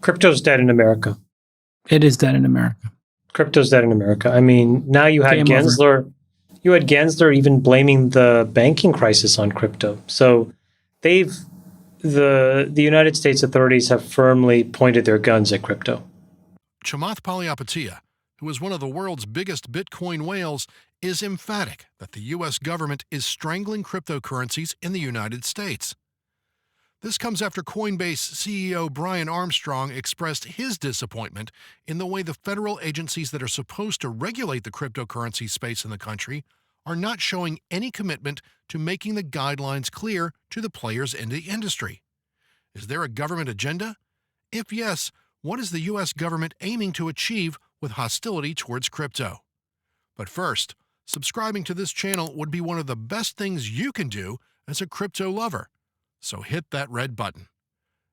Crypto's dead in America. It is dead in America. Crypto's dead in America. I mean, now you had Game over. Gensler even blaming the banking crisis on crypto. So the United States authorities have firmly pointed their guns at crypto. Chamath Palihapitiya, who is one of the world's biggest Bitcoin whales, is emphatic that the U.S. government is strangling cryptocurrencies in the United States. This comes after Coinbase CEO Brian Armstrong expressed his disappointment in the way the federal agencies that are supposed to regulate the cryptocurrency space in the country are not showing any commitment to making the guidelines clear to the players in the industry. Is there a government agenda? If yes, what is the U.S. government aiming to achieve with hostility towards crypto? But first, subscribing to this channel would be one of the best things you can do as a crypto lover. So hit that red button.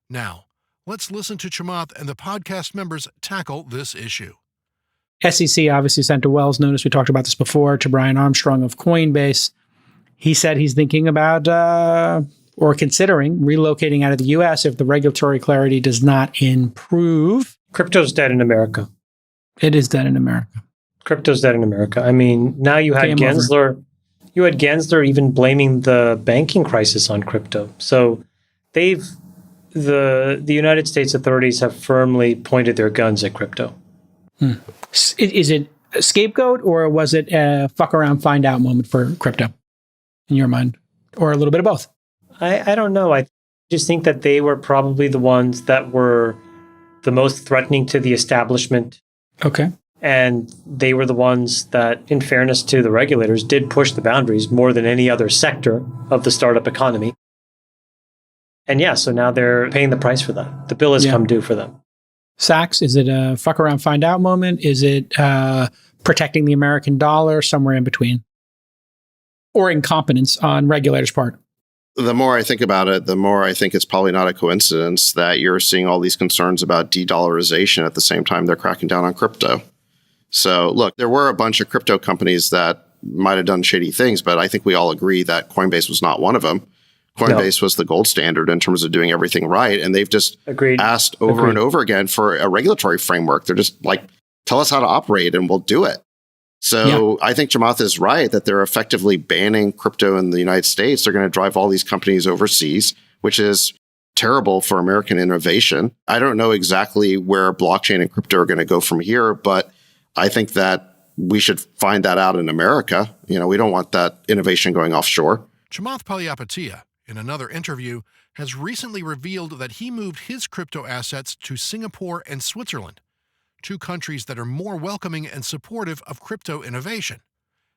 Now, let's listen to Chamath and the podcast members tackle this issue. SEC obviously sent a Wells notice. We talked about this before to Brian Armstrong of Coinbase. He said he's thinking about or considering relocating out of the U.S. if the regulatory clarity does not improve. Crypto's dead in America. It is dead in America. Crypto's dead in America. I mean, now you had Game over. Gensler even blaming the banking crisis on crypto. So the United States authorities have firmly pointed their guns at crypto. Is it a scapegoat or was it a fuck around, find out moment for crypto in your mind? Or a little bit of both? I don't know. I just think that they were probably the ones that were the most threatening to the establishment. Okay. And they were the ones that, in fairness to the regulators, did push the boundaries more than any other sector of the startup economy. And yeah, so now they're paying the price for that. The bill has come due for them. Sachs, is it a fuck around, find out moment? Is it protecting the American dollar? Somewhere in between? Or incompetence on regulators' part? The more I think about it, the more I think it's probably not a coincidence that you're seeing all these concerns about de-dollarization at the same time they're cracking down on crypto. So look, there were a bunch of crypto companies that might have done shady things, but I think we all agree that Coinbase was not one of them. Coinbase was the gold standard in terms of doing everything right. And they've just asked over and over again for a regulatory framework. They're just like, tell us how to operate and we'll do it. So I think Chamath is right that they're effectively banning crypto in the United States. They're going to drive all these companies overseas, which is terrible for American innovation. I don't know exactly where blockchain and crypto are going to go from here, but I think that we should find that out in America. You know, we don't want that innovation going offshore. Chamath Palihapitiya, in another interview, has recently revealed that he moved his crypto assets to Singapore and Switzerland, two countries that are more welcoming and supportive of crypto innovation.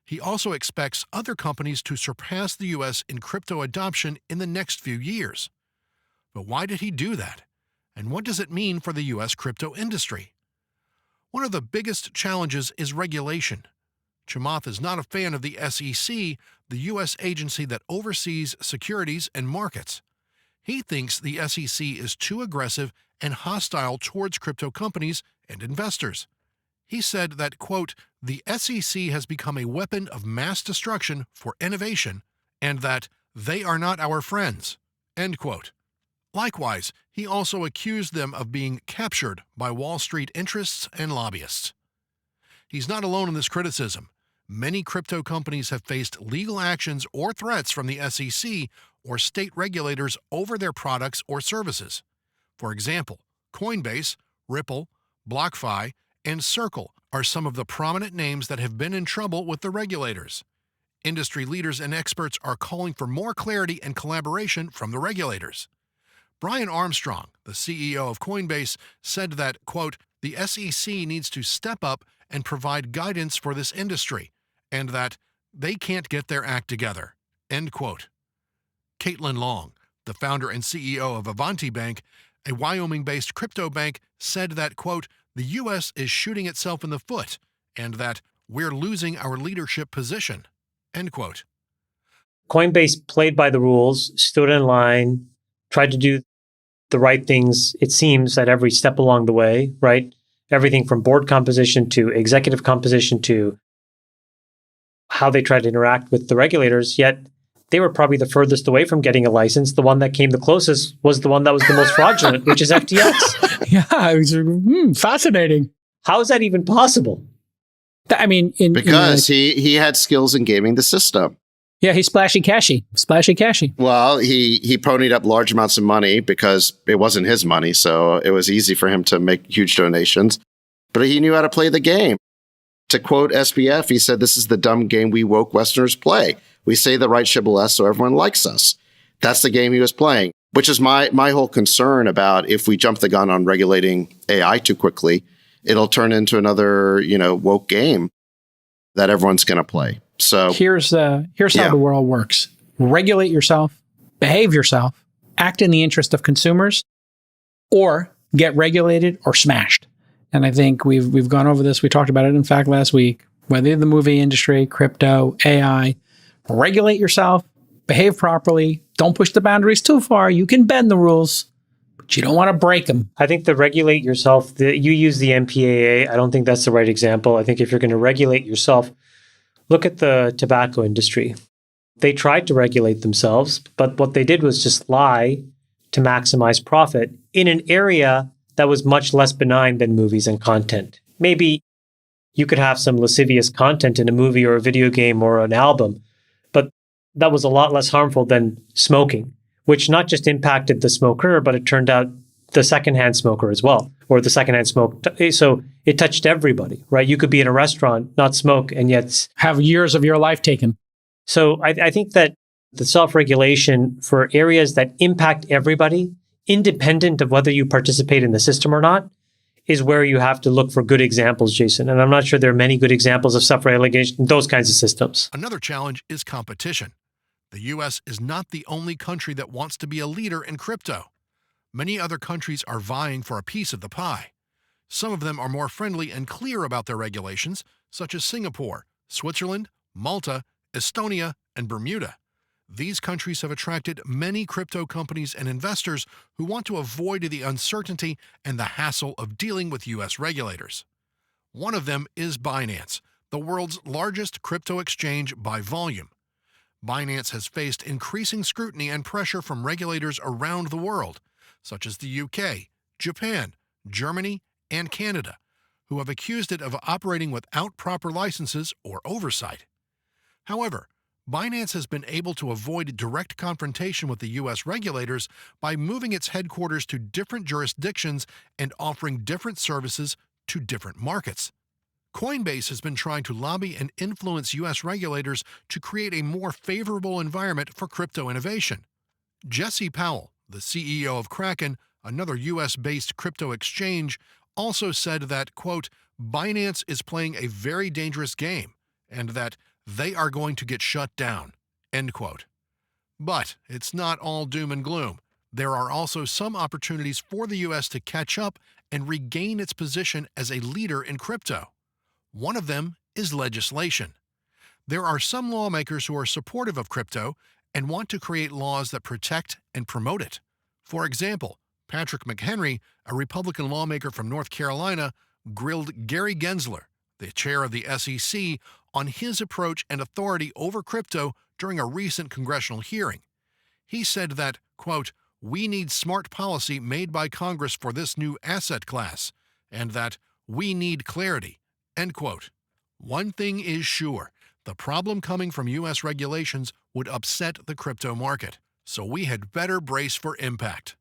He also expects other companies to surpass the U.S. in crypto adoption in the next few years. But why did he do that? And what does it mean for the U.S. crypto industry? One of the biggest challenges is regulation. Chamath is not a fan of the SEC, the U.S. agency that oversees securities and markets. He thinks the SEC is too aggressive and hostile towards crypto companies and investors. He said that, quote, the SEC has become a weapon of mass destruction for innovation and that they are not our friends, end quote. Likewise, he also accused them of being captured by Wall Street interests and lobbyists. He's not alone in this criticism. Many crypto companies have faced legal actions or threats from the SEC or state regulators over their products or services. For example, Coinbase, Ripple, BlockFi, and Circle are some of the prominent names that have been in trouble with the regulators. Industry leaders and experts are calling for more clarity and collaboration from the regulators. Brian Armstrong, the CEO of Coinbase, said that, quote, the SEC needs to step up and provide guidance for this industry, and that they can't get their act together, end quote. Caitlin Long, the founder and CEO of Avanti Bank, a Wyoming-based crypto bank, said that, quote, the U.S. is shooting itself in the foot, and that we're losing our leadership position, end quote. Coinbase played by the rules, stood in line, tried to do the right things, it seems, at every step along the way, right? Everything from board composition to executive composition to how they tried to interact with the regulators, yet they were probably the furthest away from getting a license. The one that came the closest was the one that was the most fraudulent, which is FTX. Yeah, it was fascinating. How is that even possible? I mean, Because he had skills in gaming the system. yeah, he's splashy cashy. Well, he ponied up large amounts of money because it wasn't his money, so it was easy for him to make huge donations. But he knew how to play the game. To quote SBF, he said, "This is the dumb game we woke Westerners play. We say the right shibboleth so everyone likes us." That's the game he was playing, which is my whole concern about if we jump the gun on regulating AI too quickly, it'll turn into another, woke game that everyone's going to play. So here's how the world works. Regulate yourself, behave yourself, act in the interest of consumers, or get regulated or smashed. And I think we've gone over this. We talked about it, in fact, last week. Whether the movie industry, crypto, AI, regulate yourself, behave properly, don't push the boundaries too far. You can bend the rules, but you don't want to break them. I think the regulate yourself, you use the MPAA. I don't think that's the right example. I think if you're going to regulate yourself, look at the tobacco industry. They tried to regulate themselves, but what they did was just lie to maximize profit in an area that was much less benign than movies and content. Maybe you could have some lascivious content in a movie or a video game or an album, but that was a lot less harmful than smoking, which not just impacted the smoker, but it turned out the secondhand smoker as well, or the secondhand smoke. So it touched everybody, right? You could be in a restaurant, not smoke, and yet have years of your life taken. So I think that the self-regulation for areas that impact everybody, independent of whether you participate in the system or not, is where you have to look for good examples, Jason. And I'm not sure there are many good examples of self-regulation in those kinds of systems. Another challenge is competition. The U.S. is not the only country that wants to be a leader in crypto. Many other countries are vying for a piece of the pie. Some of them are more friendly and clear about their regulations, such as Singapore, Switzerland, Malta, Estonia, and Bermuda. These countries have attracted many crypto companies and investors who want to avoid the uncertainty and the hassle of dealing with U.S. regulators. One of them is Binance, the world's largest crypto exchange by volume. Binance has faced increasing scrutiny and pressure from regulators around the world, such as the UK, Japan, Germany, and Canada, who have accused it of operating without proper licenses or oversight. However, Binance has been able to avoid direct confrontation with the U.S. regulators by moving its headquarters to different jurisdictions and offering different services to different markets. Coinbase has been trying to lobby and influence U.S. regulators to create a more favorable environment for crypto innovation. Jesse Powell, the CEO of Kraken, another U.S.-based crypto exchange, also said that, quote, Binance is playing a very dangerous game and that they are going to get shut down, end quote. But it's not all doom and gloom. There are also some opportunities for the U.S. to catch up and regain its position as a leader in crypto. One of them is legislation. There are some lawmakers who are supportive of crypto and want to create laws that protect and promote it. For example, Patrick McHenry, a Republican lawmaker from North Carolina, grilled Gary Gensler, the chair of the SEC, on his approach and authority over crypto during a recent congressional hearing. He said that, quote, we need smart policy made by Congress for this new asset class, and that we need clarity, end quote. One thing is sure, the problem coming from U.S. regulations would upset the crypto market, so we had better brace for impact.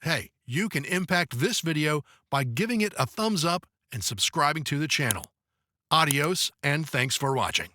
Hey, you can impact this video by giving it a thumbs up and subscribing to the channel. Adios, and thanks for watching.